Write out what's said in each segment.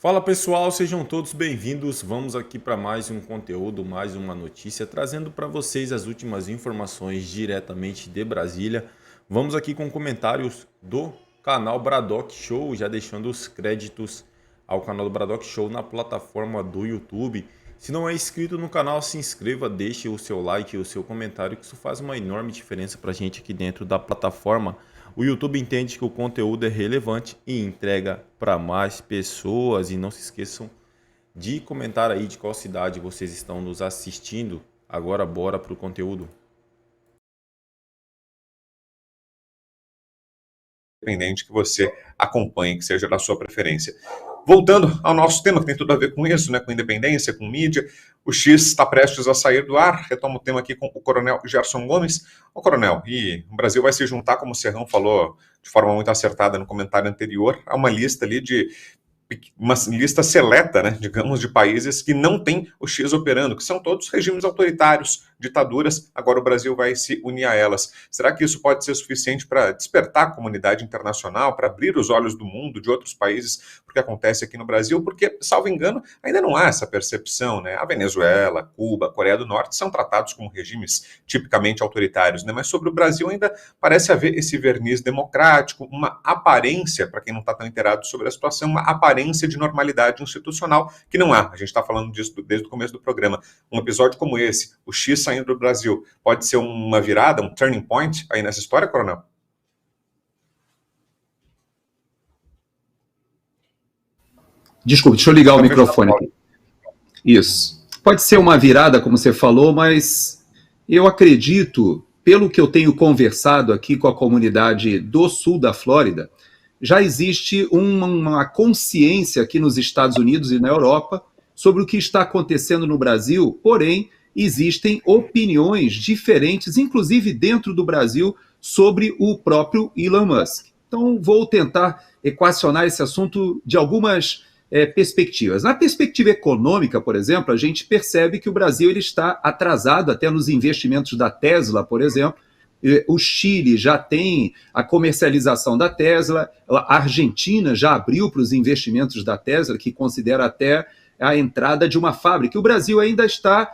Fala pessoal, sejam todos bem-vindos. Vamos aqui para mais um conteúdo, mais uma notícia, trazendo para vocês as últimas informações diretamente de Brasília. Vamos aqui com comentários do canal Bradock Show, já deixando os créditos ao canal do Bradock Show na plataforma do YouTube. Se não é inscrito no canal, se inscreva, deixe o seu like e o seu comentário, que isso faz uma enorme diferença para a gente aqui dentro da plataforma. O YouTube entende que o conteúdo é relevante e entrega para mais pessoas. E não se esqueçam de comentar aí de qual cidade vocês estão nos assistindo. Agora bora para o conteúdo. Independente que você acompanhe, que seja da sua preferência. Voltando ao nosso tema, que tem tudo a ver com isso, né, com independência, com mídia, o X está prestes a sair do ar. Retomo o tema aqui com o coronel Gerson Gomes. Ô, coronel, e o Brasil vai se juntar, como o Serrão falou de forma muito acertada no comentário anterior, a uma lista ali de uma lista seleta, né, digamos, de países que não têm o X operando, que são todos regimes autoritários, ditaduras. Agora o Brasil vai se unir a elas. Será que isso pode ser suficiente para despertar a comunidade internacional, para abrir os olhos do mundo, de outros países, porque acontece aqui no Brasil? Porque, salvo engano, ainda não há essa percepção, né? A Venezuela, Cuba, Coreia do Norte são tratados como regimes tipicamente autoritários, né? Mas sobre o Brasil ainda parece haver esse verniz democrático, uma aparência, para quem não está tão inteirado sobre a situação, uma aparência de normalidade institucional que não há. A gente está falando disso desde o começo do programa. Um episódio como esse, o X saindo do Brasil, pode ser uma virada, um turning point aí nessa história, coronel? Desculpe, deixa eu ligar o microfone aqui. Isso. Pode ser uma virada, como você falou, mas eu acredito, pelo que eu tenho conversado aqui com a comunidade do sul da Flórida, já existe uma consciência aqui nos Estados Unidos e na Europa sobre o que está acontecendo no Brasil, porém, existem opiniões diferentes, inclusive dentro do Brasil, sobre o próprio Elon Musk. Então, vou tentar equacionar esse assunto de algumas perspectivas. Na perspectiva econômica, por exemplo, a gente percebe que o Brasil ele está atrasado até nos investimentos da Tesla, por exemplo. O Chile já tem a comercialização da Tesla, a Argentina já abriu para os investimentos da Tesla, que considera até a entrada de uma fábrica. O Brasil ainda está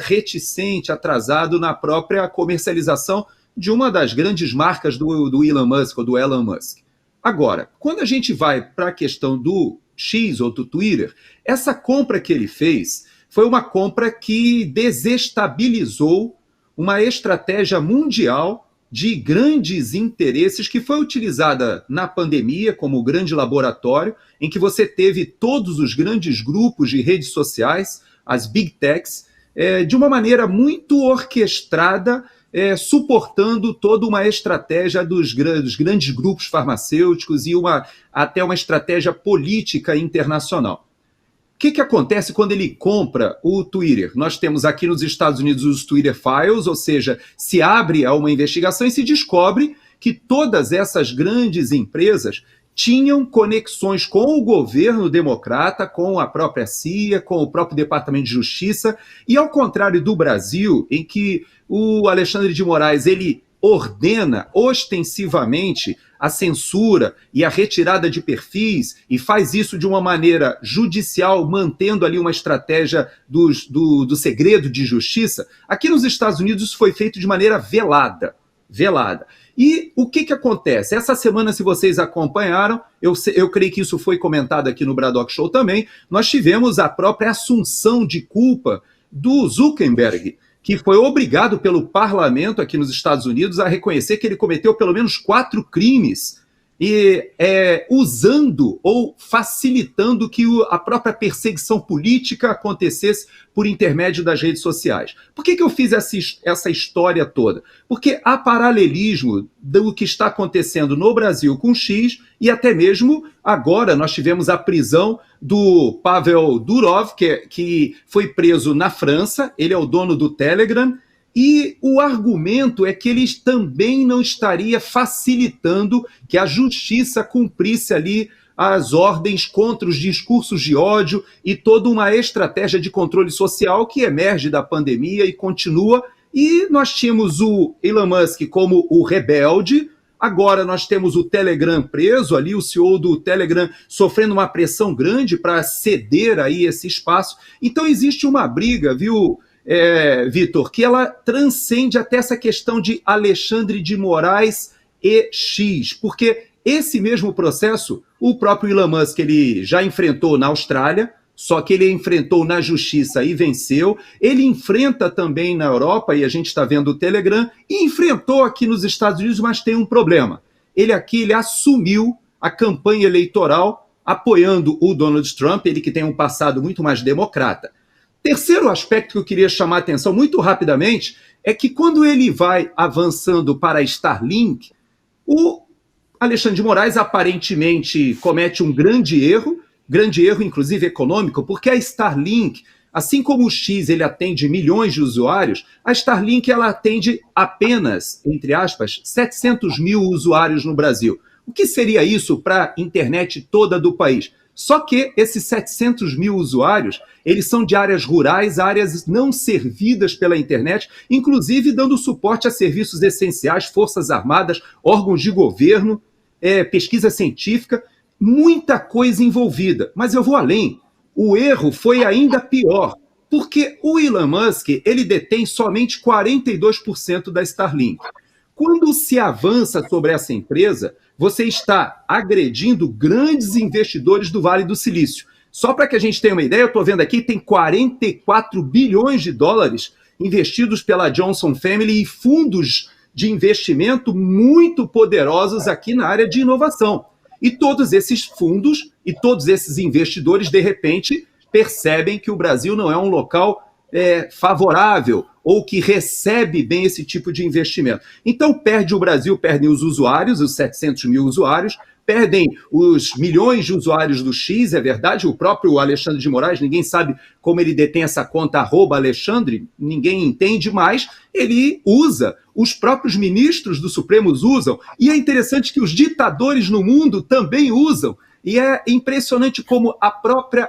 reticente, atrasado na própria comercialização de uma das grandes marcas do Elon Musk, ou do Elon Musk. Agora, quando a gente vai para a questão do X ou do Twitter, essa compra que ele fez foi uma compra que desestabilizou uma estratégia mundial de grandes interesses que foi utilizada na pandemia como grande laboratório, em que você teve todos os grandes grupos de redes sociais, as big techs, de uma maneira muito orquestrada, suportando toda uma estratégia dos grandes grupos farmacêuticos e até uma estratégia política internacional. O que acontece quando ele compra o Twitter? Nós temos aqui nos Estados Unidos os Twitter Files, ou seja, se abre a uma investigação e se descobre que todas essas grandes empresas tinham conexões com o governo democrata, com a própria CIA, com o próprio Departamento de Justiça, e ao contrário do Brasil, em que o Alexandre de Moraes ele ordena ostensivamente a censura e a retirada de perfis e faz isso de uma maneira judicial, mantendo ali uma estratégia do segredo de justiça, aqui nos Estados Unidos isso foi feito de maneira velada. E o que acontece? Essa semana, se vocês acompanharam, eu creio que isso foi comentado aqui no Bradock Show também, nós tivemos a própria assunção de culpa do Zuckerberg, que foi obrigado pelo parlamento aqui nos Estados Unidos a reconhecer que ele cometeu pelo menos 4 crimes, usando ou facilitando que a própria perseguição política acontecesse por intermédio das redes sociais. Por que eu fiz essa história toda? Porque há paralelismo do que está acontecendo no Brasil com o X e até mesmo agora nós tivemos a prisão do Pavel Durov, que foi preso na França, ele é o dono do Telegram, e o argumento é que ele também não estaria facilitando que a justiça cumprisse ali as ordens contra os discursos de ódio e toda uma estratégia de controle social que emerge da pandemia e continua. E nós tínhamos o Elon Musk como o rebelde, Agora nós temos o Telegram preso ali, o CEO do Telegram sofrendo uma pressão grande para ceder aí esse espaço. Então existe uma briga, viu, Vitor, que ela transcende até essa questão de Alexandre de Moraes e X, porque esse mesmo processo o próprio Elon Musk ele já enfrentou na Austrália, só que ele enfrentou na justiça e venceu. Ele enfrenta também na Europa, e a gente está vendo o Telegram, e enfrentou aqui nos Estados Unidos, mas tem um problema. Ele assumiu a campanha eleitoral apoiando o Donald Trump, ele que tem um passado muito mais democrata. Terceiro aspecto que eu queria chamar a atenção muito rapidamente é que quando ele vai avançando para a Starlink, o Alexandre de Moraes aparentemente comete um grande erro inclusive econômico, porque a Starlink, assim como o X ele atende milhões de usuários, a Starlink ela atende apenas, entre aspas, 700 mil usuários no Brasil. O que seria isso para a internet toda do país? Só que esses 700 mil usuários, eles são de áreas rurais, áreas não servidas pela internet, inclusive dando suporte a serviços essenciais, forças armadas, órgãos de governo, pesquisa científica, muita coisa envolvida. Mas eu vou além. O erro foi ainda pior, porque o Elon Musk ele detém somente 42% da Starlink. Quando se avança sobre essa empresa, você está agredindo grandes investidores do Vale do Silício. Só para que a gente tenha uma ideia, eu estou vendo aqui, tem 44 bilhões de dólares investidos pela Johnson Family e fundos de investimento muito poderosos aqui na área de inovação. E todos esses fundos e todos esses investidores, de repente, percebem que o Brasil não é um local favorável ou que recebe bem esse tipo de investimento. Então, perde o Brasil, perdem os usuários, os 700 mil usuários, perdem os milhões de usuários do X, é verdade, o próprio Alexandre de Moraes, ninguém sabe como ele detém essa conta @Alexandre, ninguém entende, mas ele usa, os próprios ministros do Supremo usam, e é interessante que os ditadores no mundo também usam, e é impressionante como a própria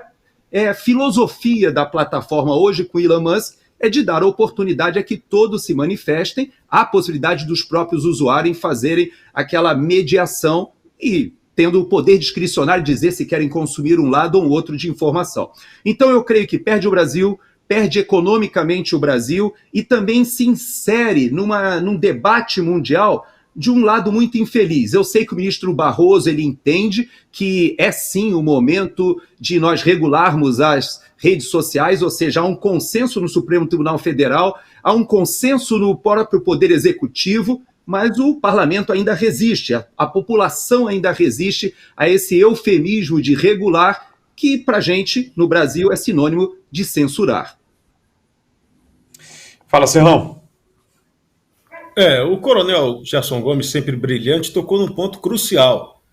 filosofia da plataforma hoje com Elon Musk é de dar oportunidade a que todos se manifestem, a possibilidade dos próprios usuários fazerem aquela mediação e tendo o poder discricionário de dizer se querem consumir um lado ou outro de informação. Então eu creio que perde o Brasil, perde economicamente o Brasil e também se insere num debate mundial de um lado muito infeliz. Eu sei que o ministro Barroso ele entende que é sim o momento de nós regularmos as redes sociais, ou seja, há um consenso no Supremo Tribunal Federal, há um consenso no próprio Poder Executivo, mas o parlamento ainda resiste, a população ainda resiste a esse eufemismo de regular, que para a gente, no Brasil, é sinônimo de censurar. Fala, Serrão. O coronel Gerson Gomes, sempre brilhante, tocou num ponto crucial.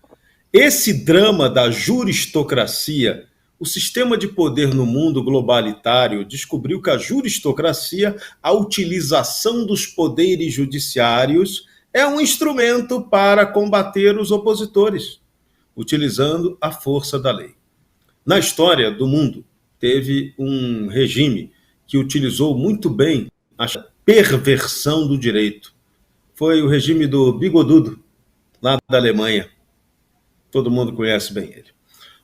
Esse drama da juristocracia, o sistema de poder no mundo globalitário descobriu que a juristocracia, a utilização dos poderes judiciários, é um instrumento para combater os opositores, utilizando a força da lei. Na história do mundo, teve um regime que utilizou muito bem a perversão do direito. Foi o regime do Bigodudo, lá da Alemanha. Todo mundo conhece bem ele.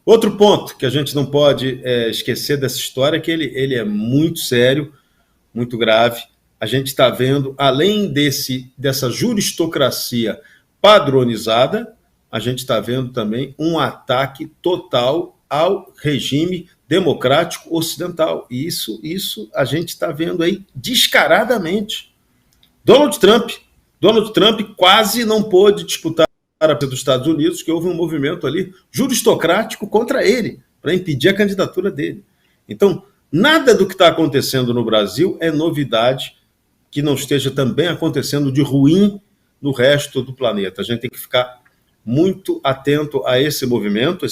Outro ponto que a gente não pode esquecer dessa história é que ele é muito sério, muito grave. A gente está vendo, além dessa juristocracia padronizada, a gente está vendo também um ataque total ao regime democrático ocidental. E isso a gente está vendo aí descaradamente. Donald Trump quase não pôde disputar a presidência dos Estados Unidos, que houve um movimento ali juristocrático contra ele, para impedir a candidatura dele. Então, nada do que está acontecendo no Brasil é novidade que não esteja também acontecendo de ruim no resto do planeta. A gente tem que ficar muito atento a esse movimento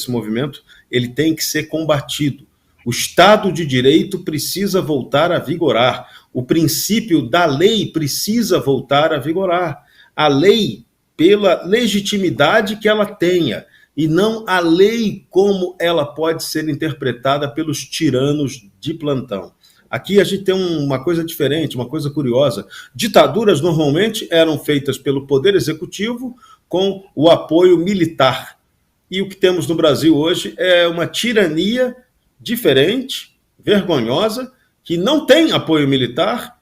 ele tem que ser combatido. O Estado de Direito precisa voltar a vigorar, o princípio da lei precisa voltar a vigorar. A lei, pela legitimidade que ela tenha, e não a lei como ela pode ser interpretada pelos tiranos de plantão. Aqui a gente tem uma coisa diferente, uma coisa curiosa. Ditaduras normalmente eram feitas pelo Poder Executivo com o apoio militar. E o que temos no Brasil hoje é uma tirania diferente, vergonhosa, que não tem apoio militar,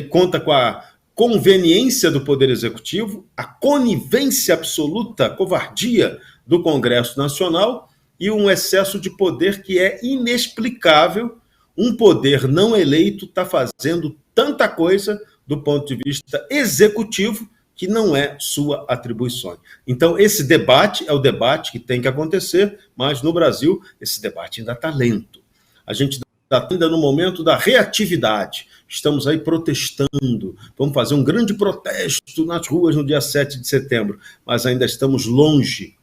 conta com a conveniência do Poder Executivo, a conivência absoluta, a covardia do Congresso Nacional e um excesso de poder que é inexplicável. Um poder não eleito está fazendo tanta coisa do ponto de vista executivo que não é sua atribuição. Então, esse debate é o debate que tem que acontecer, mas no Brasil esse debate ainda está lento. A gente está ainda no momento da reatividade. Estamos aí protestando, vamos fazer um grande protesto nas ruas no dia 7 de setembro, mas ainda estamos longe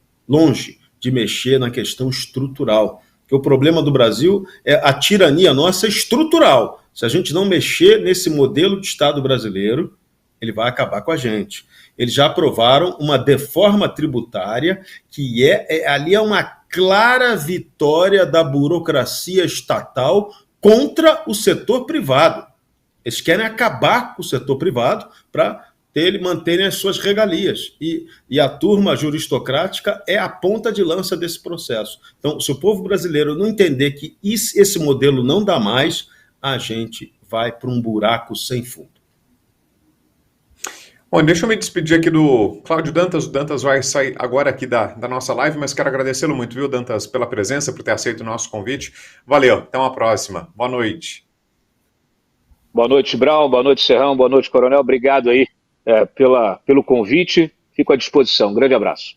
de mexer na questão estrutural. Porque o problema do Brasil é a tirania nossa estrutural. Se a gente não mexer nesse modelo de Estado brasileiro, ele vai acabar com a gente. Eles já aprovaram uma reforma tributária que ali é uma clara vitória da burocracia estatal contra o setor privado. Eles querem acabar com o setor privado para manterem as suas regalias. E a turma juristocrática é a ponta de lança desse processo. Então, se o povo brasileiro não entender que esse modelo não dá mais, a gente vai para um buraco sem fundo. Bom, deixa eu me despedir aqui do Cláudio Dantas. O Dantas vai sair agora aqui da nossa live, mas quero agradecê-lo muito, viu, Dantas, pela presença, por ter aceito o nosso convite. Valeu, até uma próxima. Boa noite. Boa noite, Brown. Boa noite, Serrão. Boa noite, Coronel. Obrigado aí pelo convite. Fico à disposição. Um grande abraço.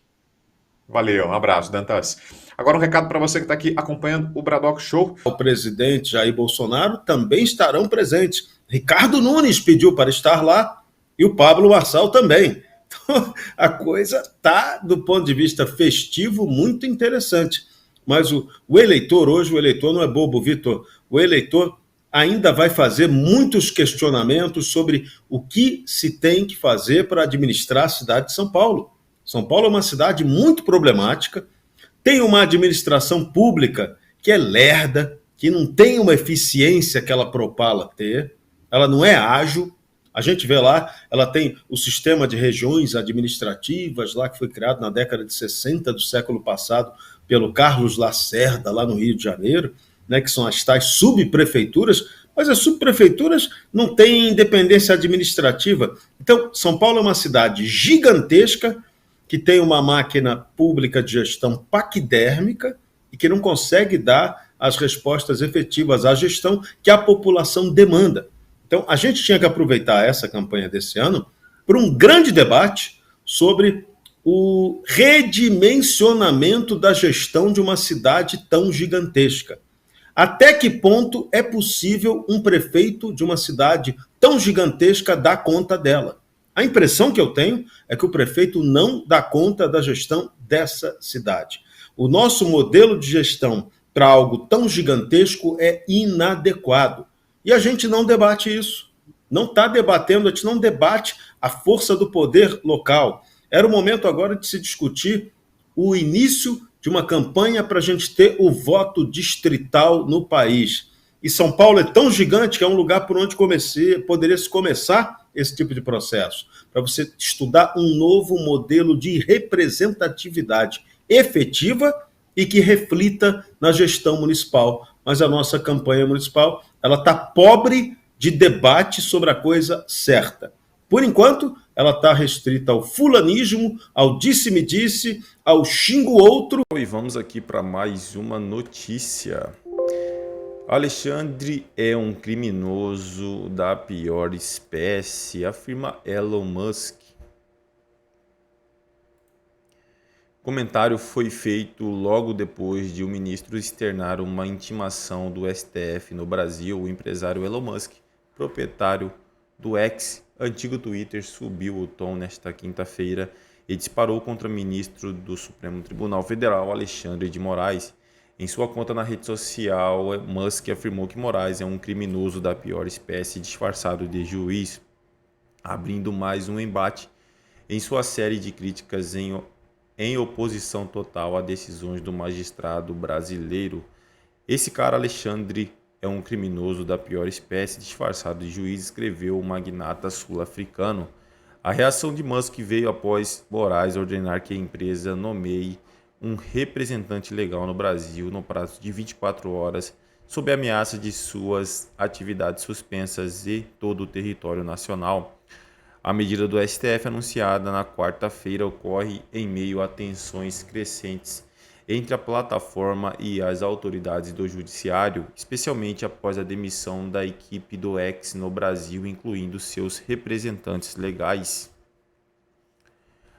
Valeu, um abraço, Dantas. Agora um recado para você que está aqui acompanhando o Bradock Show. O presidente Jair Bolsonaro também estarão presentes. Ricardo Nunes pediu para estar lá e o Pablo Marçal também. Então, a coisa está, do ponto de vista festivo, muito interessante. Mas o eleitor hoje, o eleitor não é bobo, Vitor. O eleitor ainda vai fazer muitos questionamentos sobre o que se tem que fazer para administrar a cidade de São Paulo. São Paulo é uma cidade muito problemática, tem uma administração pública que é lerda, que não tem uma eficiência que ela propala ter, ela não é ágil. A gente vê lá, ela tem o sistema de regiões administrativas lá que foi criado na década de 60 do século passado pelo Carlos Lacerda, lá no Rio de Janeiro, né, que são as tais subprefeituras, mas as subprefeituras não têm independência administrativa. Então, São Paulo é uma cidade gigantesca, que tem uma máquina pública de gestão paquidérmica e que não consegue dar as respostas efetivas à gestão que a população demanda. Então, a gente tinha que aproveitar essa campanha desse ano para um grande debate sobre o redimensionamento da gestão de uma cidade tão gigantesca. Até que ponto é possível um prefeito de uma cidade tão gigantesca dar conta dela? A impressão que eu tenho é que o prefeito não dá conta da gestão dessa cidade. O nosso modelo de gestão para algo tão gigantesco é inadequado. E a gente não debate isso. Não está debatendo, a gente não debate a força do poder local. Era o momento agora de se discutir o início de uma campanha para a gente ter o voto distrital no país. E São Paulo é tão gigante que é um lugar por onde poderia se começar esse tipo de processo, para você estudar um novo modelo de representatividade efetiva e que reflita na gestão municipal. Mas a nossa campanha municipal ela está pobre de debate sobre a coisa certa. Por enquanto, ela está restrita ao fulanismo, ao disse-me-disse, ao xingo-outro. E vamos aqui para mais uma notícia. Alexandre é um criminoso da pior espécie, afirma Elon Musk. O comentário foi feito logo depois de o ministro externar uma intimação do STF no Brasil. O empresário Elon Musk, proprietário do X, antigo Twitter, subiu o tom nesta quinta-feira e disparou contra o ministro do Supremo Tribunal Federal, Alexandre de Moraes. Em sua conta na rede social, Musk afirmou que Moraes é um criminoso da pior espécie disfarçado de juiz, abrindo mais um embate em sua série de críticas em oposição total a decisões do magistrado brasileiro. Esse cara, Alexandre, é um criminoso da pior espécie disfarçado de juiz, escreveu o magnata sul-africano. A reação de Musk veio após Moraes ordenar que a empresa nomeie um representante legal no Brasil no prazo de 24 horas, sob a ameaça de suas atividades suspensas em todo o território nacional. A medida do STF anunciada na quarta-feira ocorre em meio a tensões crescentes entre a plataforma e as autoridades do judiciário, especialmente após a demissão da equipe do X no Brasil, incluindo seus representantes legais.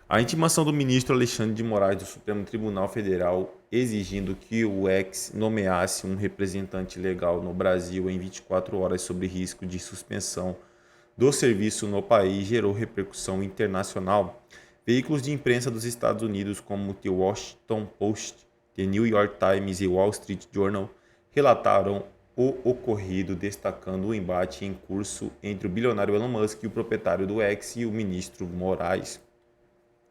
A intimação do ministro Alexandre de Moraes do Supremo Tribunal Federal exigindo que o X nomeasse um representante legal no Brasil em 24 horas sob risco de suspensão do serviço no país gerou repercussão internacional. Veículos de imprensa dos Estados Unidos como The Washington Post, The New York Times e Wall Street Journal relataram o ocorrido, destacando o embate em curso entre o bilionário Elon Musk e o proprietário do X e o ministro Moraes.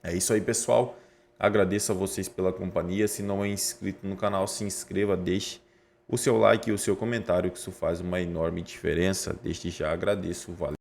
É isso aí, pessoal. Agradeço a vocês pela companhia. Se não é inscrito no canal, se inscreva, deixe o seu like e o seu comentário, que isso faz uma enorme diferença. Desde já agradeço. Valeu.